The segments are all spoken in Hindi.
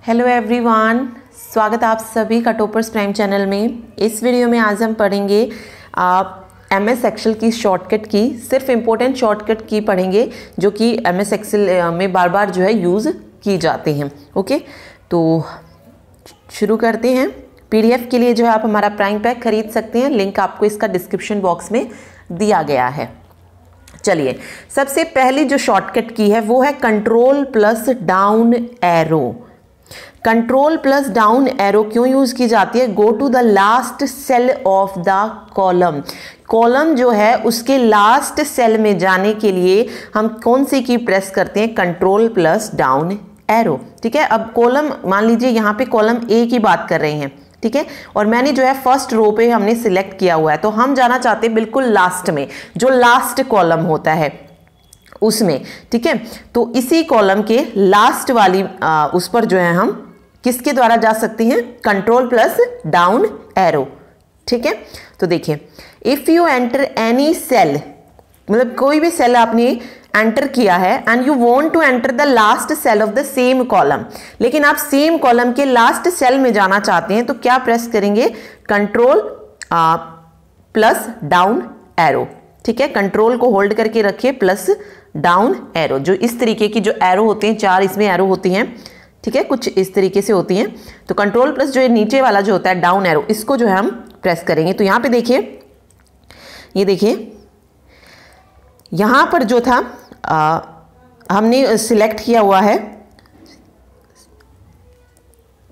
हेलो एवरीवन, स्वागत आप सभी का टॉपर्स प्राइम चैनल में। इस वीडियो में आज हम पढ़ेंगे MS एक्सेल की शॉर्टकट की, सिर्फ इम्पोर्टेंट शॉर्टकट की पढ़ेंगे जो कि MS एक्सेल में बार बार जो है यूज़ की जाते हैं। ओके, तो शुरू करते हैं। PDF के लिए जो है आप हमारा प्राइम पैक खरीद सकते हैं, लिंक आपको इसका डिस्क्रिप्शन बॉक्स में दिया गया है। चलिए, सबसे पहली जो शॉर्टकट की है वो है control plus down arrow. Control plus down arrow क्यों यूज की जाती है? Go to the last cell of the column. Column जो है उसके लास्ट सेल में जाने के लिए हम कौन सी की प्रेस करते हैं? Control plus down arrow. ठीक है, अब कॉलम मान लीजिए यहाँ पे कॉलम ए की बात कर रहे हैं, ठीक है, और मैंने जो है फर्स्ट रो पे हमने सिलेक्ट किया हुआ है, तो हम जाना चाहते हैं बिल्कुल लास्ट में, जो लास्ट कॉलम होता है उसमें। ठीक है, तो इसी कॉलम के लास्ट वाली उस पर जो है हम किसके द्वारा जा सकते हैं? Control plus down arrow. ठीक है, तो देखिए, if you enter any cell, मतलब कोई भी सेल आपने एंटर किया है and you want to enter the last cell of the same column, लेकिन आप सेम कॉलम के लास्ट सेल में जाना चाहते हैं, तो क्या प्रेस करेंगे? Control plus down arrow. ठीक है, कंट्रोल को होल्ड करके रखिए, प्लस डाउन एरो। जो इस तरीके की जो एरो होते हैं, 4 इसमें एरो होती हैं, ठीक है, कुछ इस तरीके से होती हैं। तो कंट्रोल प्लस जो नीचे वाला जो होता है डाउन एरो, इसको जो है हम प्रेस करेंगे। तो यहां पे देखिए, ये देखिए यहां पर जो था हमने सिलेक्ट किया हुआ है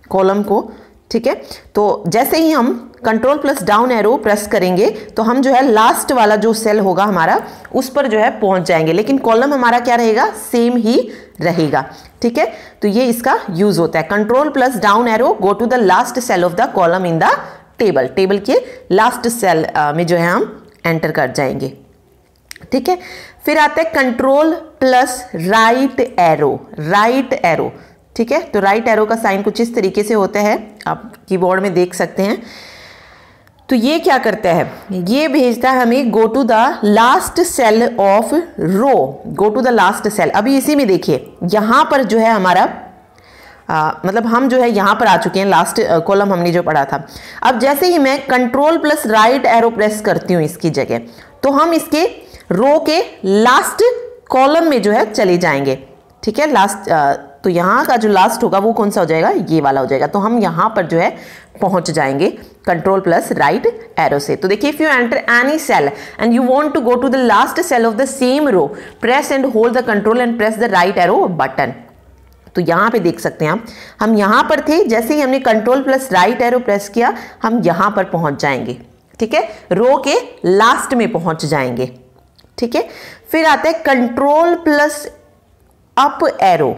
कॉलम को। ठीक है, तो जैसे ही हम control plus down arrow press करेंगे तो हम जो है लास्ट वाला जो सेल होगा हमारा उस पर जो है पहुंच जाएंगे, लेकिन कॉलम हमारा क्या रहेगा? सेम ही रहेगा। ठीक है, तो ये इसका यूज होता है। Control plus down arrow, go to the last cell of the column in the table. Table के लास्ट सेल में जो है हम एंटर कर जाएंगे। ठीक है, फिर आता है control plus right arrow. Right arrow, ठीक है, तो राइट एरो का साइन कुछ इस तरीके से होता है, आप कीबोर्ड में देख सकते हैं। तो ये क्या करता है? ये भेजता है हमें go to the last cell of row. Go to the last cell. अभी इसी में देखिए, यहां पर जो है हमारा मतलब हम जो है यहां पर आ चुके हैं, लास्ट कॉलम हमने जो पढ़ा था। अब जैसे ही मैं control plus right arrow press करती हूं इसकी जगह, तो हम इसके रो के लास्ट कॉलम में जो है चले जाएंगे। ठीक है, लास्ट तो यहाँ का जो लास्ट होगा वो कौन सा हो जाएगा? ये वाला हो जाएगा। तो हम यहाँ पर जो है पहुंच जाएंगे कंट्रोल प्लस राइट एरो से। तो देखिए, if you enter any cell and you want to go to the last cell of the same row, press and hold the control and press the right arrow button. तो यहाँ पे देख सकते हैं आप, हम यहाँ पर थे, जैसे ही हमने control plus right arrow press किया हम यहाँ पर पहुंच जाएंगे। ठीक है, रो के लास्ट में पहुंच जाएंगे। ठीक है, फिर आता है कंट्रोल प्लस अप एरो।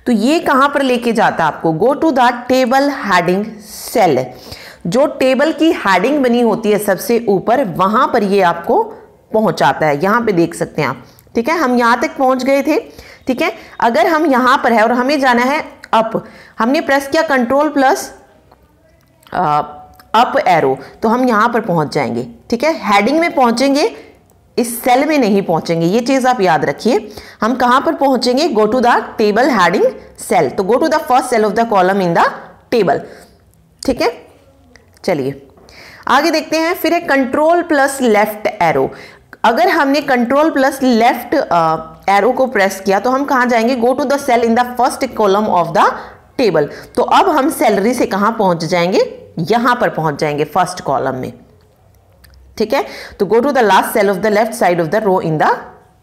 तो ये कहां पर लेके जाता है आपको? Go to the table heading cell. जो टेबल की हेडिंग बनी होती है सबसे ऊपर, वहां पर ये आपको पहुंचाता है। यहां पे देख सकते हैं आप। ठीक है, हम यहां तक पहुंच गए थे। ठीक है, अगर हम यहां पर है और हमें जाना है अप, हमने प्रेस किया कंट्रोल प्लस अप एरो, तो हम यहां पर पहुंच जाएंगे। ठीक है, हेडिंग में पहुंचेंगे, इस सेल में नहीं पहुंचेंगे, ये चीज आप याद रखिए। हम कहां पर पहुंचेंगे? Go to the table heading cell. तो go to the first cell of the column in the table. ठीक है, चलिए आगे देखते हैं। फिर है कंट्रोल प्लस लेफ्ट एरो। अगर हमने कंट्रोल प्लस लेफ्ट एरो को प्रेस किया तो हम कहां जाएंगे? Go to the cell in the first column of the table. तो अब हम सैलरी से कहां पहुंच जाएंगे? यहां पर पहुंच जाएंगे, फर्स्ट कॉलम में। ठीक है, तो go to the last cell of the left side of the row in the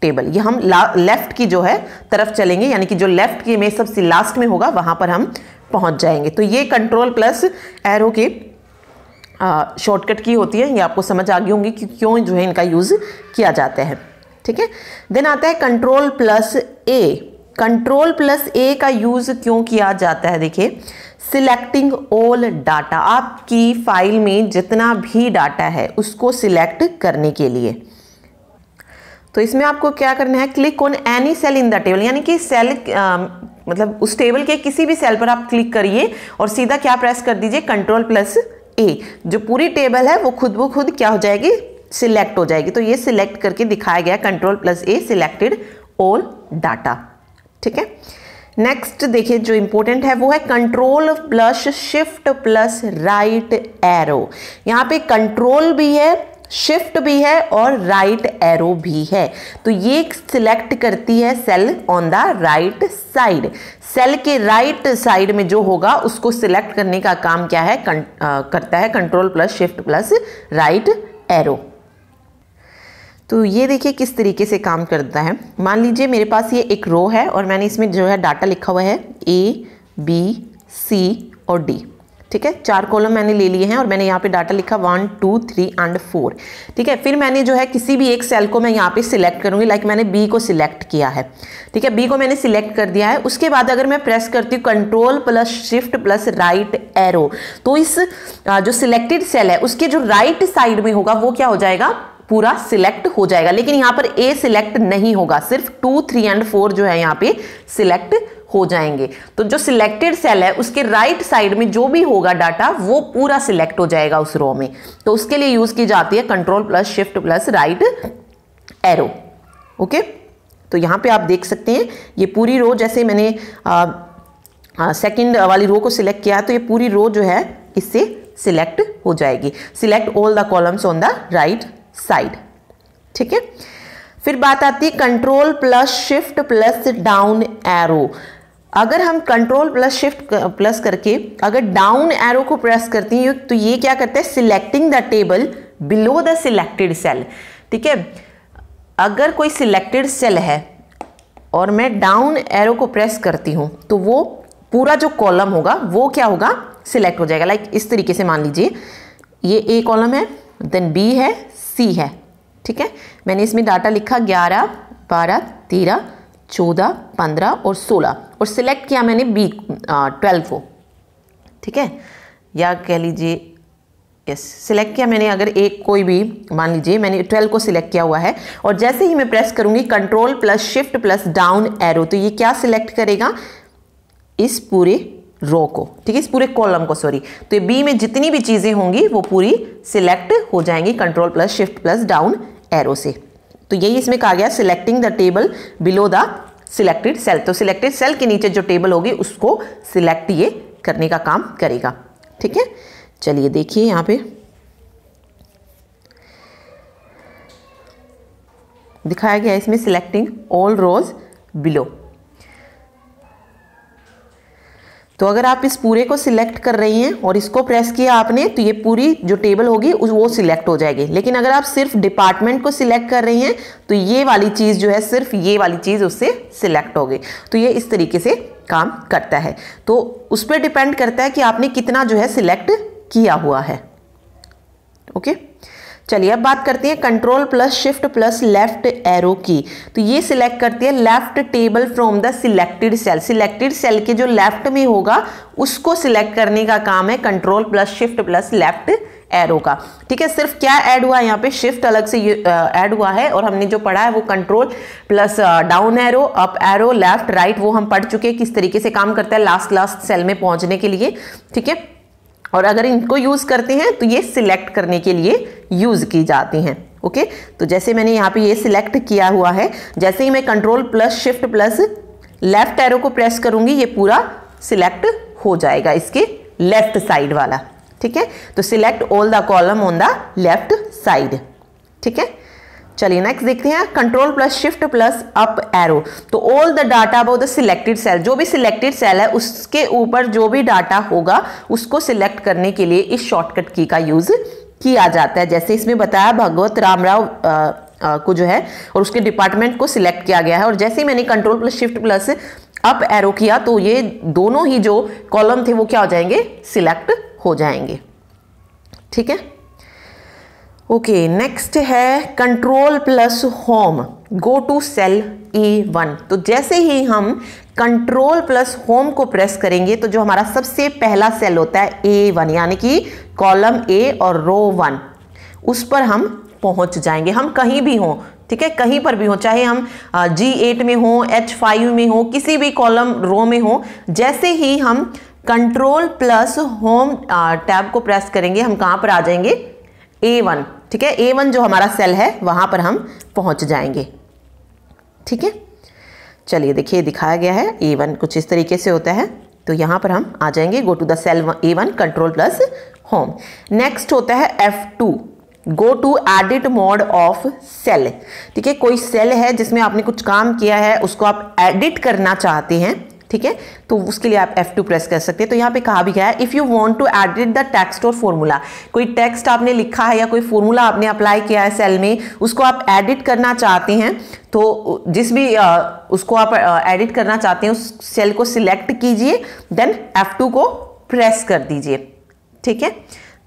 table. ये हम लेफ्ट की जो है तरफ चलेंगे, यानी कि जो लेफ्ट की में सबसे लास्ट में होगा वहां पर हम पहुंच जाएंगे। तो ये कंट्रोल प्लस एरो के शॉर्टकट की होती है। ये आपको समझ आ गई होंगी कि क्यों जो है इनका यूज किया जाता है। ठीक है, देन आता है कंट्रोल प्लस ए। कंट्रोल प्लस ए का यूज क्यों किया जाता है? देखिए, सिलेक्टिंग ऑल डाटा, आपकी फाइल में जितना भी डाटा है उसको सिलेक्ट करने के लिए। तो इसमें आपको क्या करना है? Click on any cell in the table, यानी कि सेल मतलब उस टेबल के किसी भी सेल पर आप क्लिक करिए और सीधा क्या प्रेस कर दीजिए? कंट्रोल प्लस ए। जो पूरी टेबल है वो खुद ब खुद क्या हो जाएगी? सिलेक्ट हो जाएगी। तो ये सिलेक्ट करके दिखाया गया, कंट्रोल प्लस ए, सिलेक्टेड ऑल डाटा। ठीक है, नेक्स्ट देखिए जो इंपॉर्टेंट है वो है control plus shift plus right arrow. यहाँ पे कंट्रोल भी है, शिफ्ट भी है और राइट एरो भी है। तो ये सिलेक्ट करती है cell on the right side. Cell के राइट साइड में जो होगा उसको सिलेक्ट करने का काम क्या है, करता है control plus shift plus right arrow. तो ये देखिए किस तरीके से काम करता है। मान लीजिए मेरे पास ये एक रो है और मैंने इसमें जो है डाटा लिखा हुआ है A, B, C और D। ठीक है, 4 कॉलम मैंने ले लिए हैं और मैंने यहाँ पे डाटा लिखा 1, 2, 3 एंड 4। ठीक है, फिर मैंने जो है किसी भी एक सेल को मैं यहाँ पे सिलेक्ट करूँगी। लाइक मैंने B को सिलेक्ट किया है। ठीक है, B को मैंने सिलेक्ट कर दिया है। उसके बाद अगर मैं प्रेस करती हूँ control plus shift plus right arrow, तो इस जो सिलेक्टेड सेल है उसके जो राइट साइड में होगा वो क्या हो जाएगा, पूरा सिलेक्ट हो जाएगा। लेकिन यहाँ पर A सिलेक्ट नहीं होगा, सिर्फ 2, 3 एंड 4 जो है यहाँ पे सिलेक्ट हो जाएंगे। तो जो सिलेक्टेड सेल है उसके राइट साइड में जो भी होगा डाटा वो पूरा सिलेक्ट हो जाएगा उस रो में। तो उसके लिए यूज की जाती है control plus shift plus right arrow. Okay, तो यहाँ पे आप देख सकते हैं ये पूरी रो, जैसे मैंने सेकंड वाली रो को सिलेक्ट किया तो ये पूरी रो जो है इससे सिलेक्ट हो जाएगी। Select all the columns on the right side. ठीक है, फिर बात आती है control plus shift plus down arrow. अगर हम कंट्रोल प्लस शिफ्ट प्लस करके अगर डाउन एरो को प्रेस करती हैं तो ये क्या करता है, selecting the table below the selected cell. ठीक है, अगर कोई सिलेक्टेड सेल है और मैं डाउन एरो को प्रेस करती हूं तो वो पूरा जो कॉलम होगा वो क्या होगा, सिलेक्ट हो जाएगा। लाइक इस तरीके से मान लीजिए ये A कॉलम है, देन B है, C है। ठीक है, मैंने इसमें डाटा लिखा 11, 12, 13, 14, 15 और 16 और सिलेक्ट किया मैंने B 12 को। ठीक है, या कह लीजिए यस, सिलेक्ट किया मैंने अगर एक कोई भी, मान लीजिए मैंने 12 को सिलेक्ट किया हुआ है और जैसे ही मैं प्रेस करूंगी control plus shift plus down arrow तो ये क्या सिलेक्ट करेगा, इस पूरे रो को। ठीक है, इस पूरे कॉलम को, सॉरी। तो ये B में जितनी भी चीजें होंगी वो पूरी सिलेक्ट हो जाएंगी control plus shift plus down arrow से। तो यही इसमें कहा गया selecting the table below the selected cell. तो सिलेक्टेड सेल के नीचे जो टेबल होगी उसको सिलेक्ट ये करने का काम करेगा। ठीक है, चलिए देखिए यहां पे दिखाया गया इसमें सिलेक्टिंग ऑल रोज बिलो। तो अगर आप इस पूरे को सिलेक्ट कर रही हैं और इसको प्रेस किया आपने तो ये पूरी जो टेबल होगी वो सिलेक्ट हो जाएगी। लेकिन अगर आप सिर्फ डिपार्टमेंट को सिलेक्ट कर रही हैं तो ये वाली चीज जो है, सिर्फ ये वाली चीज उससे सिलेक्ट होगी। तो ये इस तरीके से काम करता है। तो उस पर डिपेंड करता है कि आपने कितना जो है सिलेक्ट किया हुआ है। ओके, चलिए अब बात करते हैं control plus shift plus left arrow की। तो ये सिलेक्ट करती है left table from the selected cell. Selected cell के जो लेफ्ट में होगा उसको सिलेक्ट करने का काम है control plus shift plus left arrow का। ठीक है, सिर्फ क्या ऐड हुआ है यहाँ पे, शिफ्ट अलग से ऐड हुआ है और हमने जो पढ़ा है वो control plus down arrow, up arrow, left right वो हम पढ़ चुके हैं किस तरीके से काम करता है लास्ट सेल में पहुंचने के लिए। ठीक है, और अगर इनको यूज करते हैं तो ये सिलेक्ट करने के लिए यूज की जाती हैं। ओके, तो जैसे मैंने यहाँ पे ये सिलेक्ट किया हुआ है, जैसे ही मैं control plus shift plus left arrow को प्रेस करूंगी ये पूरा सिलेक्ट हो जाएगा इसके लेफ्ट साइड वाला। ठीक है, तो select all the column on the left side. ठीक है, चलिए नेक्स्ट देखते हैं control plus shift plus up arrow. तो all the data about the selected cell, जो भी सिलेक्टेड सेल है उसके ऊपर जो भी डाटा होगा उसको सिलेक्ट करने के लिए इस शॉर्टकट की का यूज किया जाता है। जैसे इसमें बताया भगवत रामराव को जो है और उसके डिपार्टमेंट को सिलेक्ट किया गया है और जैसे ही मैंने control plus shift plus up arrow किया तो ये दोनों ही जो कॉलम थे वो क्या हो जाएंगे, सिलेक्ट हो जाएंगे। ठीक है, ओके, नेक्स्ट है control plus home go to cell A1। तो जैसे ही हम कंट्रोल प्लस होम को प्रेस करेंगे तो जो हमारा सबसे पहला सेल होता है A1 यानी कि कॉलम A और रो 1 उस पर हम पहुंच जाएंगे। हम कहीं भी हों, ठीक है, कहीं पर भी हो, चाहे हम G8 में हो, H5 में हो, किसी भी कॉलम रो में हो, जैसे ही हम कंट्रोल प्लस होम टैब को प्रेस करेंगे हम कहां पर आ जाएंगे, A1। ठीक है, A1 जो हमारा सेल है वहां पर हम पहुंच जाएंगे। ठीक है, चलिए देखिए दिखाया गया है A1 कुछ इस तरीके से होता है। तो यहाँ पर हम आ जाएंगे, go to the cell A1 control plus home. Next होता है F2, go to edit mode of cell. ठीक है, कोई सेल है जिसमें आपने कुछ काम किया है, उसको आप एडिट करना चाहते हैं, ठीक है, तो उसके लिए आप F2 प्रेस कर सकते हैं। तो यहाँ पे कहा भी गया है if you want to edit the text और फॉर्मूला, कोई टेक्स्ट आपने लिखा है या कोई फॉर्मूला आपने अप्लाई किया है सेल में, उसको आप एडिट करना चाहते हैं, तो जिस भी उसको आप एडिट करना चाहते हैं उस सेल को सिलेक्ट कीजिए, देन F2 को प्रेस कर दीजिए। ठीक है,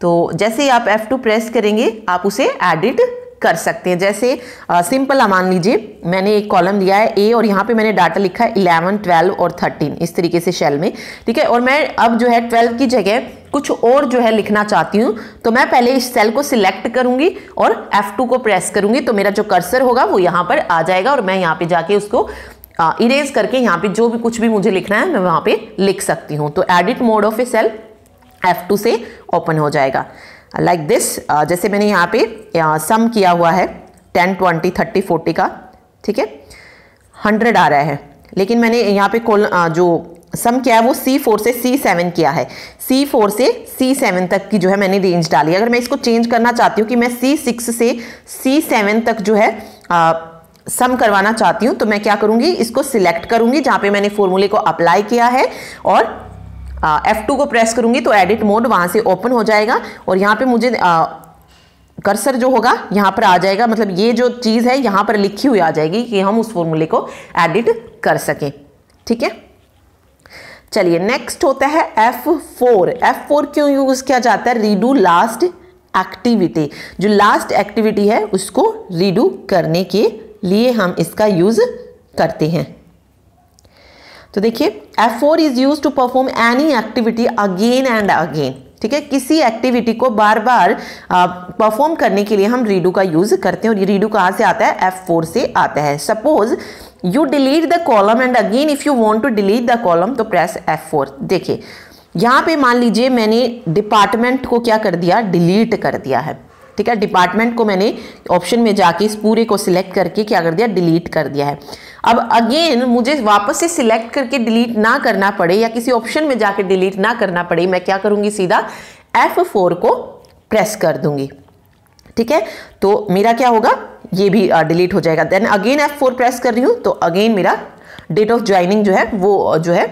तो जैसे ही आप F2 प्रेस करेंगे आप उसे एडिट कर सकते हैं। जैसे सिंपल मान लीजिए मैंने एक कॉलम दिया है A और यहाँ पे मैंने डाटा लिखा है 11, 12 और 13 इस तरीके से शेल में। ठीक है, और मैं अब जो है 12 की जगह कुछ और जो है लिखना चाहती हूँ, तो मैं पहले इस सेल को सिलेक्ट करूंगी और F2 को प्रेस करूंगी, तो मेरा जो कर्सर होगा वो यहाँ पर आ जाएगा और मैं यहाँ पे जाके उसको इरेज करके यहाँ पे जो भी कुछ भी मुझे लिखना है मैं वहाँ पे लिख सकती हूँ। तो edit mode of a cell F2 से ओपन हो जाएगा लाइक दिस। जैसे मैंने यहाँ पे सम किया हुआ है 10, 20, 30, 40 का, ठीक है, 100 आ रहा है, लेकिन मैंने यहाँ पे जो सम किया है वो C4 से C7 किया है। C4 से C7 तक की जो है मैंने रेंज डाली। अगर मैं इसको चेंज करना चाहती हूँ कि मैं C6 से C7 तक जो है सम करवाना चाहती हूँ, तो मैं क्या करूँगी, इसको सिलेक्ट करूँगी जहाँ पे मैंने फॉर्मूले को अप्लाई किया है और F2 को प्रेस करूंगी तो एडिट मोड वहां से ओपन हो जाएगा और यहाँ पे मुझे कर्सर जो होगा यहाँ पर आ जाएगा, मतलब ये जो चीज़ है यहाँ पर लिखी हुई आ जाएगी कि हम उस फॉर्मूले को एडिट कर सकें। ठीक है, चलिए नेक्स्ट होता है F4। F4 क्यों यूज किया जाता है, रीडू लास्ट एक्टिविटी, जो लास्ट एक्टिविटी है उसको रीडू करने के लिए हम इसका यूज करते हैं। तो देखिए F4 is use to perform any activity again and again. ठीक है, किसी एक्टिविटी को बार बार परफॉर्म करने के लिए हम रीडू का यूज करते हैं और ये रीडू कहाँ से आता है, F4 से आता है। Suppose you delete the column and again if you want to delete the column तो प्रेस F4। देखिए यहाँ पे मान लीजिए मैंने डिपार्टमेंट को क्या कर दिया, डिलीट कर दिया है। ठीक है, डिपार्टमेंट को मैंने ऑप्शन में जाके इस पूरे को सिलेक्ट करके क्या कर दिया, डिलीट कर दिया है। अब अगेन मुझे वापस से सिलेक्ट करके डिलीट ना करना पड़े या किसी ऑप्शन में जाके डिलीट ना करना पड़े, मैं क्या करूंगी, सीधा F4 को प्रेस कर दूंगी। ठीक है, तो मेरा क्या होगा, ये भी डिलीट हो जाएगा। देन अगेन F4 प्रेस कर रही हूं तो अगेन मेरा डेट ऑफ ज्वाइनिंग जो है वो जो है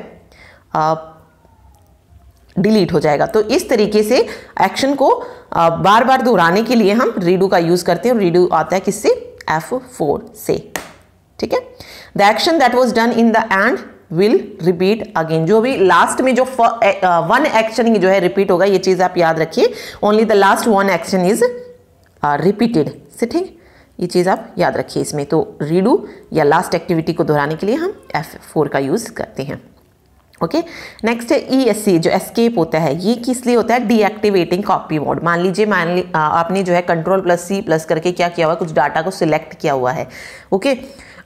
डिलीट हो जाएगा। तो इस तरीके से एक्शन को बार बार दोहराने के लिए हम रीडू का यूज करते हैं और रीडू आता है किससे, F4 से। ठीक है, the action that was done in the end will repeat again, जो भी लास्ट में जो वन एक्शन जो है रिपीट होगा, ये चीज आप याद रखिए, only the last one action is repeated. ठीक, ये चीज आप याद रखिए इसमें। तो रीडू या लास्ट एक्टिविटी को दोहराने के लिए हम F4 का यूज करते हैं। ओके, नेक्स्ट है ESC, जो एस्केप होता है, ये किस लिए होता है, डीएक्टिवेटिंग कॉपी मोड। मान लीजिए आपने जो है Ctrl+C+ करके क्या किया हुआ है, कुछ डाटा को सिलेक्ट किया हुआ है, ओके,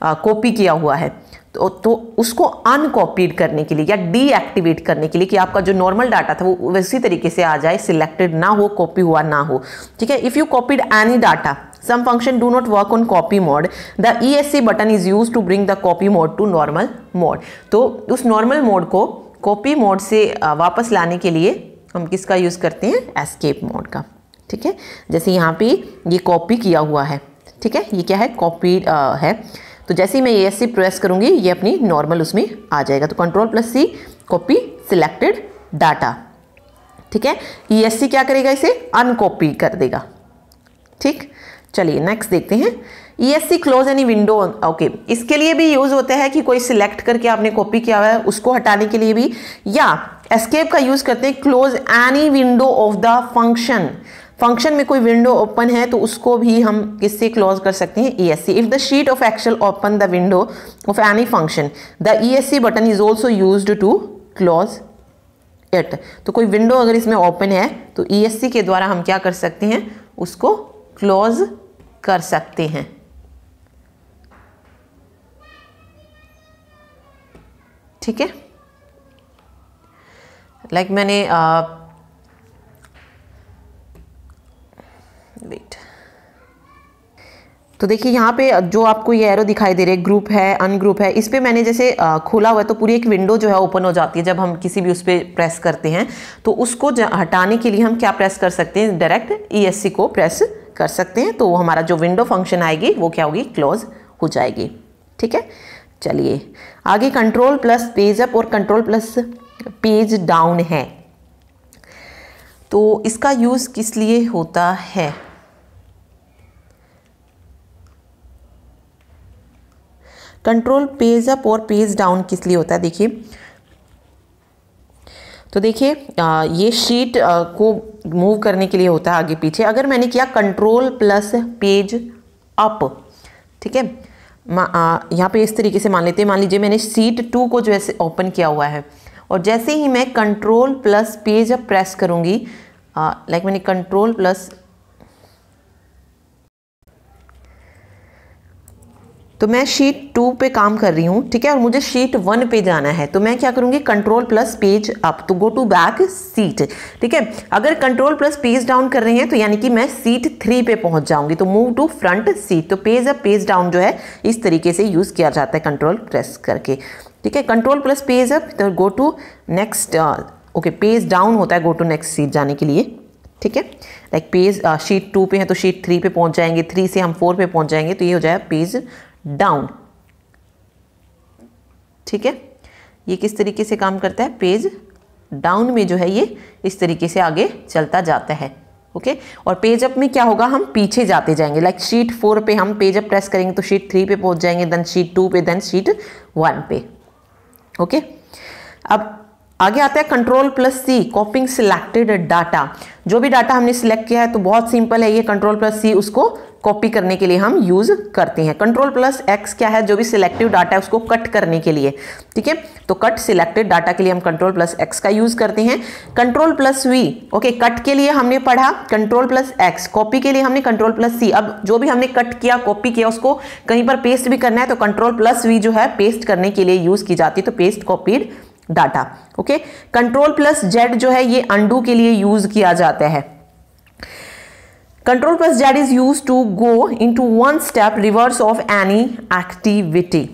कॉपी किया हुआ है, तो उसको अनकॉपीड करने के लिए या डीएक्टिवेट करने के लिए कि आपका जो नॉर्मल डाटा था वो वैसी तरीके से आ जाए, सिलेक्टेड ना हो, कॉपी हुआ ना हो। ठीक है, if you copied any data, some function do not work on copy mode, the ESC button is used to bring the copy mode to normal mode। तो उस normal mode को copy mode से वापस लाने के लिए हम किसका यूज करते हैं, escape mode का। ठीक है, जैसे यहाँ पे ये कॉपी किया हुआ है, ठीक है, ये क्या है, कॉपी है, तो जैसे ही मैं ESC प्रेस करूंगी ये अपनी नॉर्मल उसमें आ जाएगा। तो Ctrl+C, कॉपी सिलेक्टेड डाटा। ठीक है, ESC क्या करेगा, इसे अनकॉपी कर देगा। ठीक, चलिए नेक्स्ट देखते हैं, ESC close any window. Okay, इसके लिए भी यूज होता है कि कोई सिलेक्ट करके आपने कॉपी किया हुआ है उसको हटाने के लिए भी, या एस्केप का यूज करते हैं close any window of the function. Function में कोई विंडो ओपन है तो उसको भी हम किससे क्लोज कर सकते हैं, ESC। If the sheet of Excel open the window of any function, the ESC button is also used to close it. तो कोई विंडो अगर इसमें ओपन है तो ESC के द्वारा हम क्या कर सकते हैं, उसको क्लोज कर सकते हैं। ठीक है, लाइक मैंने वेट, तो देखिए यहाँ पे जो आपको ये एरो दिखाई दे रहे ग्रुप है, अनग्रुप है, इस पे मैंने जैसे खोला हुआ है तो पूरी एक विंडो जो है ओपन हो जाती है जब हम किसी भी उस पर प्रेस करते हैं। तो उसको हटाने के लिए हम क्या प्रेस कर सकते हैं, डायरेक्ट ESC को प्रेस कर सकते हैं, तो हमारा जो विंडो फंक्शन आएगी वो क्या होगी, क्लोज हो जाएगी। ठीक है, चलिए आगे कंट्रोल प्लस पेज अप और कंट्रोल प्लस पेज डाउन है, तो इसका यूज किस लिए होता है। कंट्रोल पेज अप और पेज डाउन किस लिए होता है, देखिए तो देखिए ये शीट को मूव करने के लिए होता है आगे पीछे। अगर मैंने किया कंट्रोल प्लस पेज अप, ठीक है, यहाँ पे इस तरीके से मान लेते हैं, मान लीजिए मैंने शीट 2 को जो है ओपन किया हुआ है और जैसे ही मैं control plus page up press करूँगी, लाइक मैंने कंट्रोल प्लस, तो मैं शीट 2 पे काम कर रही हूँ, ठीक है, और मुझे शीट 1 पे जाना है, तो मैं क्या करूँगी, कंट्रोल प्लस पेज अप, तो गो टू बैक सीट। ठीक है, अगर कंट्रोल प्लस पेज डाउन कर रहे हैं तो यानी कि मैं सीट 3 पे पहुंच जाऊंगी, तो मूव टू फ्रंट सीट। तो पेज अप पेज डाउन जो है इस तरीके से यूज किया जाता है कंट्रोल प्रेस करके। ठीक है, कंट्रोल प्लस पेज अप, तो go to next, okay, page down होता है गो टू नेक्स्ट सीट जाने के लिए। ठीक है, लाइक पेज शीट 2 पे है तो शीट 3 पे पहुंच जाएंगे, 3 से हम 4 पे पहुंच जाएंगे, तो ये हो जाएगा पेज डाउन। ठीक है, ये किस तरीके से काम करता है, पेज डाउन में जो है ये इस तरीके से आगे चलता जाता है। ओके, और पेज अप में क्या होगा, हम पीछे जाते जाएंगे, लाइक शीट 4 पे हम पेज अप प्रेस करेंगे तो शीट 3 पे पहुंच जाएंगे, देन शीट 2 पे, देन शीट 1 पे। ओके, अब आगे आता है control plus C, कॉपिंग selected data. जो भी डाटा हमने सिलेक्ट किया है तो बहुत सिंपल है ये, कंट्रोल प्लस C उसको कॉपी करने के लिए हम यूज करते हैं। कंट्रोल प्लस X क्या है, जो भी सिलेक्टिव डाटा है उसको कट करने के लिए। ठीक है, तो कट सिलेक्टेड डाटा के लिए हम कंट्रोल प्लस X का यूज करते हैं। Control plus V, okay, cut के लिए हमने पढ़ा कंट्रोल प्लस X, कॉपी के लिए हमने कंट्रोल प्लस C। अब जो भी हमने कट किया, कॉपी किया, उसको कहीं पर पेस्ट भी करना है तो कंट्रोल प्लस V जो है पेस्ट करने के लिए यूज की जाती है, तो paste copied data. Okay, control plus Z जो है ये अंडू के लिए यूज किया जाता है। Control plus Z is use to go into 1 step reverse of any activity.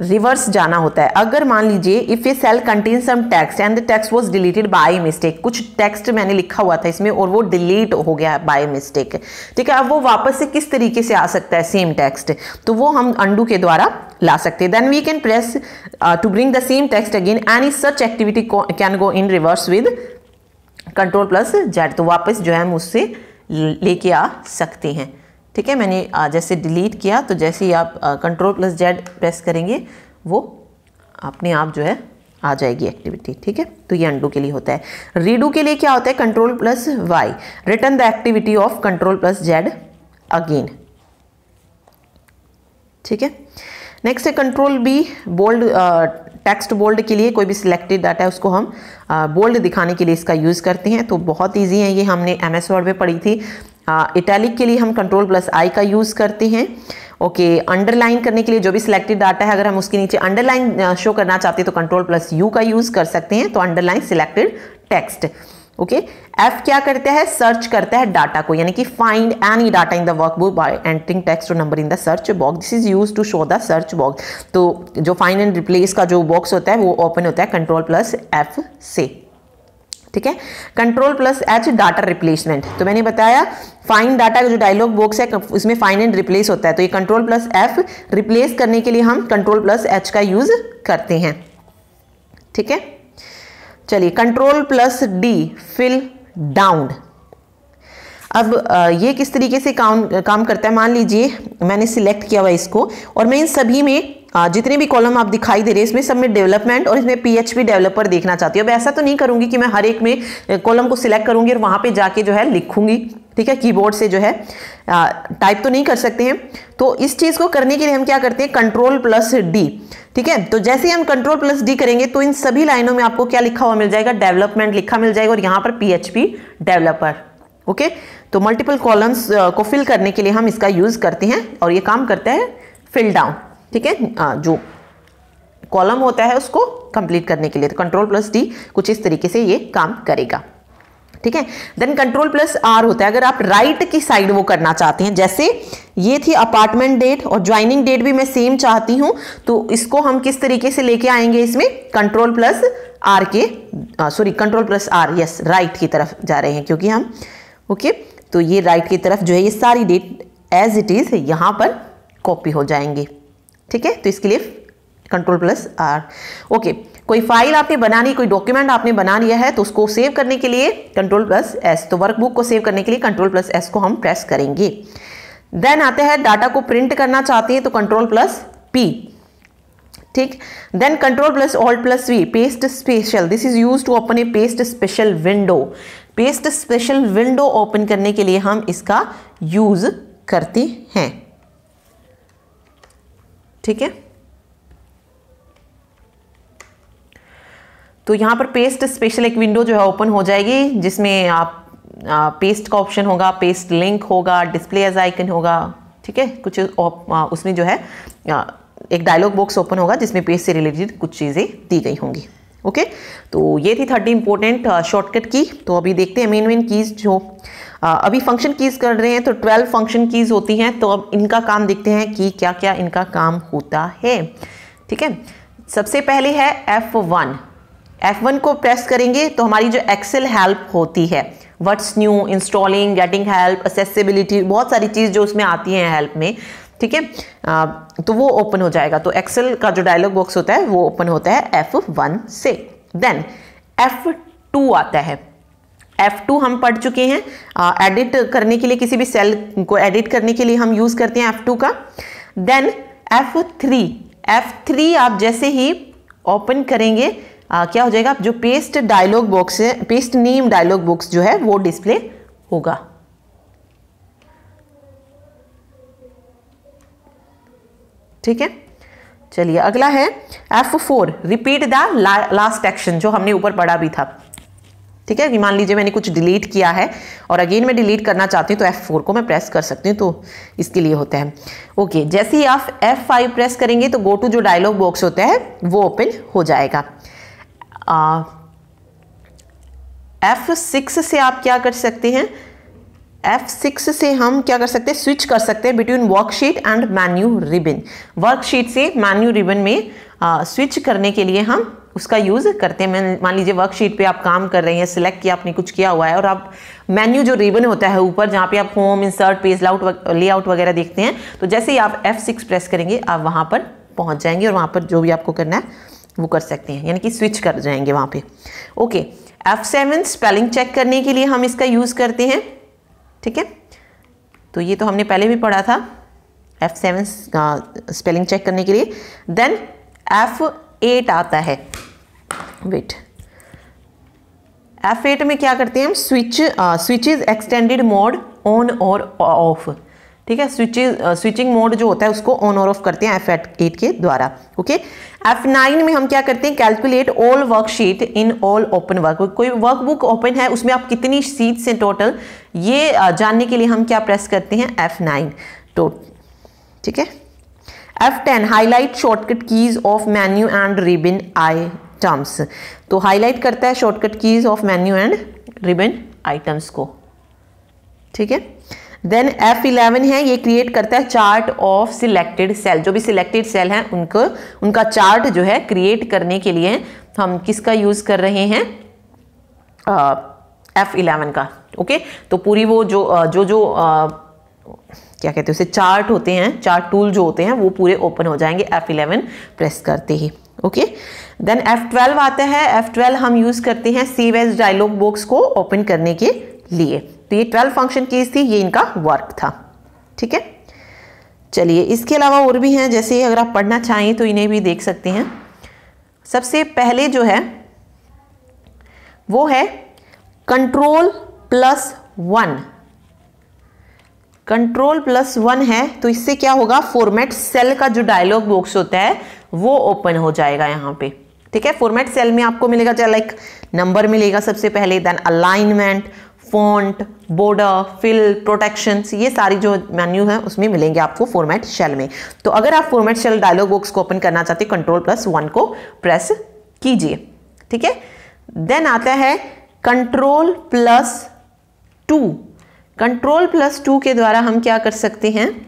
Reverse जाना होता है। अगर मान लीजिए if a cell contain some text and the text was deleted by mistake, कुछ टेक्स्ट मैंने लिखा हुआ था इसमें और वो डिलीट हो गया बाय मिस्टेक। ठीक है, अब वो वापस से किस तरीके से आ सकता है सेम टेक्स्ट, तो वो हम अंडू के द्वारा ला सकते हैं। Then we can press to bring the same text again, any such activity can go in reverse with control plus Z। तो वापस जो है हम उससे लेके आ सकते हैं। ठीक है, मैंने जैसे डिलीट किया तो जैसे ही आप कंट्रोल प्लस Z प्रेस करेंगे वो अपने आप जो है आ जाएगी एक्टिविटी। ठीक है, तो ये अंडू के लिए होता है। रीडू के लिए क्या होता है, control plus Y, return the activity of control plus Z again. ठीक है, नेक्स्ट है control B, bold, text bold के लिए कोई भी सिलेक्टेड डाटा है उसको हम बोल्ड दिखाने के लिए इसका यूज़ करते हैं। तो बहुत इजी है ये, हमने MS वर्ड में पढ़ी थी। इटैलिक के लिए हम कंट्रोल प्लस I का यूज़ करते हैं। ओके, अंडरलाइन करने के लिए जो भी सिलेक्टेड डाटा है अगर हम उसके नीचे अंडरलाइन शो करना चाहते हैं तो कंट्रोल प्लस U का यूज़ कर सकते हैं, तो underline selected text. Okay, F क्या करता है, सर्च करता है डाटा को, यानी कि find any data in the workbook by entering text और number in the search box. This is used to show the search box. तो जो फाइंड एंड रिप्लेस का जो बॉक्स होता है वो ओपन होता है कंट्रोल प्लस F से। ठीक है, control plus H, data replacement. तो मैंने बताया फाइंड डाटा का जो डायलॉग बॉक्स है उसमें फाइंड एंड रिप्लेस होता है, तो ये कंट्रोल प्लस F रिप्लेस करने के लिए हम कंट्रोल प्लस H का यूज करते हैं। ठीक है, चलिए control plus D, fill down. अब ये किस तरीके से काम करता है, मान लीजिए मैंने सिलेक्ट किया हुआ इसको और मैं इन सभी में जितने भी कॉलम आप दिखाई दे रहे हैं इसमें सब में डेवलपमेंट और इसमें PHP डेवलपर देखना चाहती हूँ। अब ऐसा तो नहीं करूंगी कि मैं हर एक में कॉलम को सिलेक्ट करूंगी और वहां पे जाके जो है लिखूंगी। ठीक है, कीबोर्ड से जो है टाइप तो नहीं कर सकते हैं। तो इस चीज को करने के लिए हम क्या करते हैं, कंट्रोल प्लस D। ठीक है, तो जैसे ही हम कंट्रोल प्लस D करेंगे तो इन सभी लाइनों में आपको क्या लिखा हुआ मिल जाएगा, डेवलपमेंट लिखा मिल जाएगा और यहाँ पर PHP डेवलपर। ओके, तो मल्टीपल कॉलम्स को फिल करने के लिए हम इसका यूज करते हैं और ये काम करता है फिल डाउन। ठीक है, जो कॉलम होता है उसको कंप्लीट करने के लिए, तो कंट्रोल प्लस D कुछ इस तरीके से ये काम करेगा। ठीक है। देन कंट्रोल प्लस आर होता है अगर आप राइट की साइड वो करना चाहते हैं, जैसे ये थी अपार्टमेंट डेट और ज्वाइनिंग डेट भी मैं सेम चाहती हूं, तो इसको हम किस तरीके से लेके आएंगे, इसमें कंट्रोल प्लस आर के control plus R, yes, right की तरफ जा रहे हैं क्योंकि हम ओके तो ये राइट की तरफ जो है ये सारी डेट एज इट इज यहां पर कॉपी हो जाएंगे, ठीक है। तो इसके लिए कंट्रोल प्लस आर। ओके, कोई फाइल आपने बनानी, कोई डॉक्यूमेंट आपने बना लिया है तो उसको सेव करने के लिए कंट्रोल प्लस एस, तो वर्कबुक को सेव करने के लिए कंट्रोल प्लस एस को हम प्रेस करेंगे। देन आते हैं डाटा को प्रिंट करना चाहते हैं तो कंट्रोल प्लस पी, ठीक। Then control plus alt plus V, paste special, this is use to open a paste special window. Paste special window open करने के लिए हम इसका यूज करते हैं, ठीक है। तो यहां पर पेस्ट स्पेशल एक विंडो जो है ओपन हो जाएगी जिसमें आप पेस्ट का ऑप्शन होगा, पेस्ट लिंक होगा, डिस्प्ले एज आइकन होगा, ठीक है। कुछ उसमें जो है एक डायलॉग बॉक्स ओपन होगा जिसमें पेस्ट से रिलेटेड कुछ चीज़ें दी गई होंगी, ओके। तो ये थी 30 इंपॉर्टेंट शॉर्टकट की। तो अभी देखते हैं मेन कीज जो अभी फंक्शन कीज कर रहे हैं, तो 12 फंक्शन कीज होती हैं। तो अब इनका काम देखते हैं कि क्या क्या इनका काम होता है, ठीक है। सबसे पहले है F1। F1 को प्रेस करेंगे तो हमारी जो एक्सेल हेल्प होती है, what's new, installing, getting help, accessibility, बहुत सारी चीज़ जो उसमें आती हैं हेल्प में, ठीक है, तो वो ओपन हो जाएगा। तो एक्सेल का जो डायलॉग बॉक्स होता है वो ओपन होता है F1 से। देन F2 आता है। F2 हम पढ़ चुके हैं, एडिट करने के लिए, किसी भी सेल को एडिट करने के लिए हम यूज करते हैं F2 का। देन F3 आप जैसे ही ओपन करेंगे क्या हो जाएगा, जो पेस्ट डायलॉग बॉक्स है, पेस्ट नेम डायलॉग बॉक्स जो है वो डिस्प्ले होगा, ठीक है। चलिए अगला है F4, repeat the last action, जो हमने ऊपर पढ़ा भी था, ठीक है। मान लीजिए मैंने कुछ डिलीट किया है और अगेन मैं डिलीट करना चाहती हूँ तो F4 को मैं प्रेस कर सकती हूँ, तो इसके लिए होता है। ओके, जैसे ही आप F5 प्रेस करेंगे तो गो टू जो डायलॉग बॉक्स होता है वो ओपन हो जाएगा। F6 से आप क्या कर सकते हैं, F6 से हम क्या कर सकते हैं, स्विच कर सकते हैं between worksheet and menu ribbon. Worksheet से मेन्यू रिबन में स्विच करने के लिए हम उसका यूज करते हैं। मान लीजिए वर्कशीट पे आप काम कर रहे हैं, सिलेक्ट किया, आपने कुछ किया हुआ है और आप मेन्यू जो रिबन होता है ऊपर जहाँ पे आप होम, इंसर्ट, पेज लेआउट वगैरह देखते हैं, तो जैसे ही आप F6 प्रेस करेंगे आप वहाँ पर पहुँच जाएंगे और वहाँ पर जो भी आपको करना है वो कर सकते हैं, यानी कि स्विच कर जाएंगे वहाँ पे। ओके, F7 स्पेलिंग चेक करने के लिए हम इसका यूज करते हैं, ठीक है। तो ये तो हमने पहले भी पढ़ा था, F7 स्पेलिंग चेक करने के लिए। देन F8 आता है, वेट, F8 में क्या करते हैं हम, स्विचेज एक्सटेंडेड मोड ऑन और ऑफ, ठीक है। स्विचिंग मोड जो होता है उसको ऑन और ऑफ करते हैं F8 के द्वारा, ओके। F9 में हम क्या करते हैं, calculate all worksheet in all open workbook. कोई वर्कबुक ओपन है उसमें आप कितनी शीट्स हैं टोटल, ये जानने के लिए हम क्या प्रेस करते हैं, F9, तो ठीक है। F10 highlight shortcut keys of menu and ribbon items, तो हाईलाइट करता है shortcut keys of menu and ribbon items को, ठीक है। देन F11 है, ये क्रिएट करता है चार्ट ऑफ सिलेक्टेड सेल, जो भी सिलेक्टेड सेल हैं उनका चार्ट जो है क्रिएट करने के लिए हम किसका यूज कर रहे हैं, F11 का, ओके। तो पूरी वो जो क्या कहते हैं उसे, चार्ट होते हैं, चार्ट टूल जो होते हैं वो पूरे ओपन हो जाएंगे F11 प्रेस करते ही, ओके। देन F12 आता है। F12 हम यूज करते हैं सेव एज डायलॉग बॉक्स को ओपन करने के लिए। तो ये 12 फंक्शन कीज थी, ये इनका वर्क था, ठीक है। चलिए इसके अलावा और भी हैं, जैसे अगर आप पढ़ना चाहें तो इन्हें भी देख सकते हैं। सबसे पहले जो है वो है Ctrl+1। Ctrl+1 है तो इससे क्या होगा, फॉर्मेट सेल का जो डायलॉग बॉक्स होता है वो ओपन हो जाएगा यहाँ पे, ठीक है। फॉर्मेट सेल में आपको मिलेगा चाहे लाइक नंबर मिलेगा सबसे पहले, then alignment, font, border, fill, protections, ये सारी जो मेन्यू है उसमें मिलेंगे आपको फॉर्मेट सेल में। तो अगर आप फॉर्मेट सेल डायलॉग बॉक्स को ओपन करना चाहते हैं Ctrl+1 को प्रेस कीजिए, ठीक है। देन आता है कंट्रोल+2 के द्वारा हम क्या कर सकते हैं,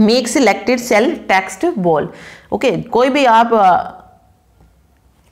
make selected cell text bold. Okay, कोई भी आप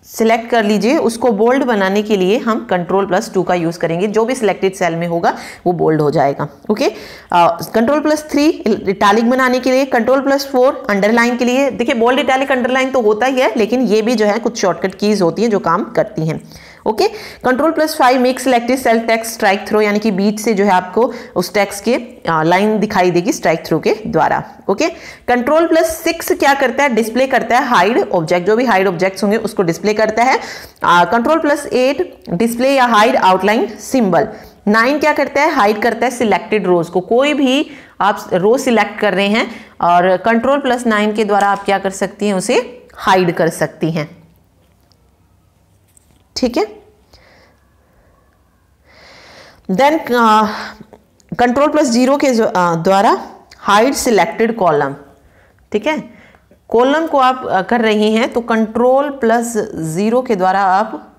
सिलेक्ट कर लीजिए, उसको बोल्ड बनाने के लिए हम कंट्रोल+2 का यूज करेंगे, जो भी सिलेक्टेड सेल में होगा वो बोल्ड हो जाएगा। ओके, कंट्रोल+3 इटैलिक बनाने के लिए, कंट्रोल+4 अंडरलाइन के लिए। देखिए बोल्ड, इटैलिक, अंडरलाइन तो होता ही है, लेकिन ये भी जो है कुछ शॉर्टकट कीज होती हैं जो काम करती हैं। Okay, control plus five make selected cell text strike through, यानी कि बीच से जो है आपको उस टेक्स्ट के लाइन दिखाई देगी स्ट्राइक थ्रो के द्वारा। ओके, कंट्रोल+6 क्या करता है, डिस्प्ले करता है हाइड ऑब्जेक्ट, जो भी हाइड ऑब्जेक्ट्स होंगे उसको डिस्प्ले करता है। कंट्रोल+8 डिस्प्ले या हाइड आउटलाइन सिंबल। 9 क्या करता है, हाइड करता है सिलेक्टेड रोज को, कोई भी आप रो सिलेक्ट कर रहे हैं और कंट्रोल+9 के द्वारा आप क्या कर सकती हैं, उसे हाइड कर सकती हैं। ठीक है, देन कंट्रोल+0 के द्वारा हाइड सिलेक्टेड कॉलम। ठीक है, कॉलम को आप कर रही हैं तो कंट्रोल+0 के द्वारा आप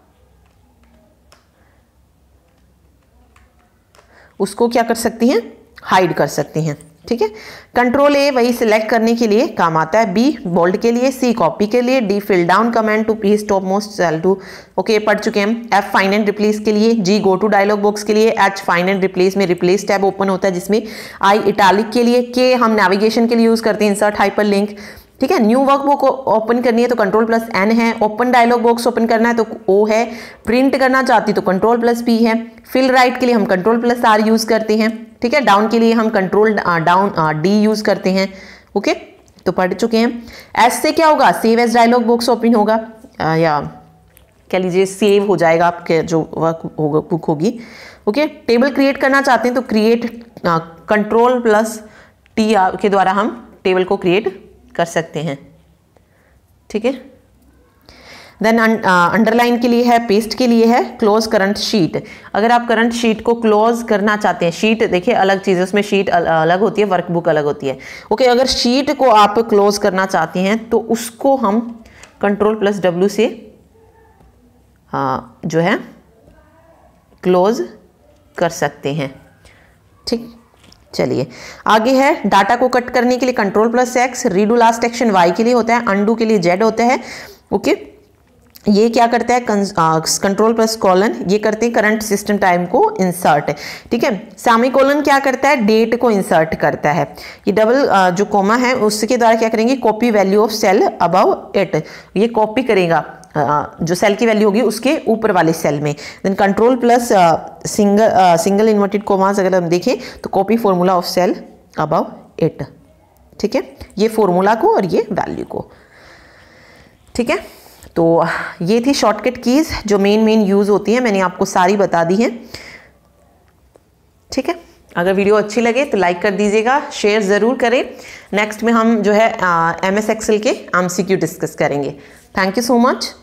उसको क्या कर सकती हैं, हाइड कर सकती हैं। ठीक है, कंट्रोल+A वही सिलेक्ट करने के लिए काम आता है, B बोल्ड के लिए, C कॉपी के लिए, D fill down comment to paste top most cell to. Okay, पढ़ चुके हैं। F फाइंड एंड रिप्लेस के लिए, G go to dialog box के लिए, H फाइंड एंड रिप्लेस में रिप्लेस टैब ओपन होता है जिसमें, I इटैलिक के लिए, K हम नेविगेशन के लिए यूज करते हैं, इंसर्ट हाइपर लिंक। ठीक है, न्यू वर्कबुक ओपन करनी है तो कंट्रोल+N है, ओपन डायलॉग बॉक्स ओपन करना है तो O है, प्रिंट करना चाहती तो कंट्रोल+P है, फिल राइट के लिए हम कंट्रोल+R यूज करते हैं। ठीक है, डाउन के लिए हम कंट्रोल डाउन D यूज करते हैं। ओके, तो पढ़ चुके हैं। S से क्या होगा, save as dialog box open होगा, या कह लीजिए सेव हो जाएगा आपके जो वर्क होगा बुक होगी। ओके, टेबल क्रिएट करना चाहते हैं तो क्रिएट कंट्रोल+T के द्वारा हम टेबल को क्रिएट कर सकते हैं। ठीक है, देन अंडरलाइन के लिए है, पेस्ट के लिए है, क्लोज करंट शीट। अगर आप करंट शीट को क्लोज करना चाहते हैं, शीट देखिए अलग चीज है, उसमें शीट अलग होती है, वर्कबुक अलग होती है। ओके, अगर शीट को आप क्लोज करना चाहते हैं तो उसको हम कंट्रोल+W से जो है क्लोज कर सकते हैं। ठीक, चलिए आगे है, डाटा को कट करने के लिए कंट्रोल+X, रीडू लास्ट एक्शन Y के लिए होता है, अनडू के लिए Z होता है। ओके, ये क्या करता है, कंट्रोल+: ये करते हैं करंट सिस्टम टाइम को इंसर्ट। ठीक है, सेमीकोलन क्या करता है, डेट को इंसर्ट करता है। ये डबल जो कोमा है उसके द्वारा क्या करेंगे, copy value of cell above it, ये कॉपी करेगा जो सेल की वैल्यू होगी उसके ऊपर वाले सेल में। देन कंट्रोल+सिंगल इन्वर्टेड कोमास अगर हम देखें तो copy formula of cell above it. ठीक है, ये फॉर्मूला को और ये वैल्यू को। ठीक है, तो ये थी शॉर्टकट कीज जो मेन यूज होती है, मैंने आपको सारी बता दी हैं। ठीक है, अगर वीडियो अच्छी लगे तो लाइक कर दीजिएगा, शेयर ज़रूर करें। नेक्स्ट में हम जो है MS एक्सेल के MCQ डिस्कस करेंगे। Thank you so much.